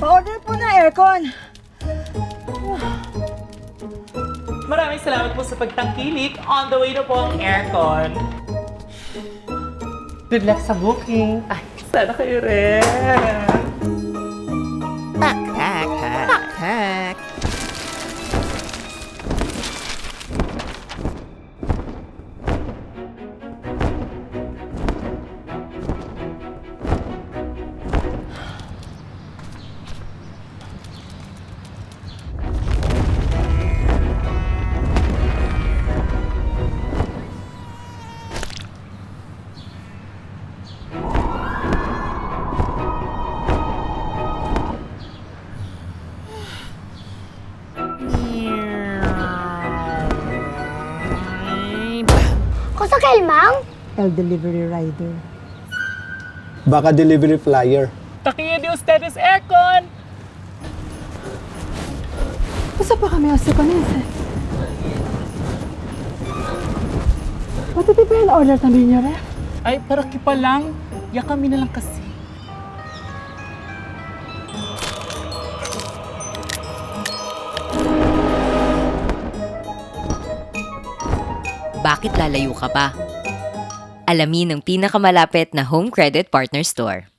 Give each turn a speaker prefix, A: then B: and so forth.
A: Pa-order po na aircon.
B: Maraming salamat po sa pagtangkilik. On the way na po ang aircon. Good luck sa booking. Ay, sana kayo rin.
C: Kosa kay Mang?
A: Delivery rider.
D: Baka delivery flyer.
B: Takiya di ustedes aircon!
A: Basta pa kami kasi kanina. Pati pa yung order sa Señora?
B: Ay, para kipa lang. Ya kami na lang kasi.
E: Bakit lalayo ka pa? Alamin ang pinakamalapit na Home Credit Partner Store.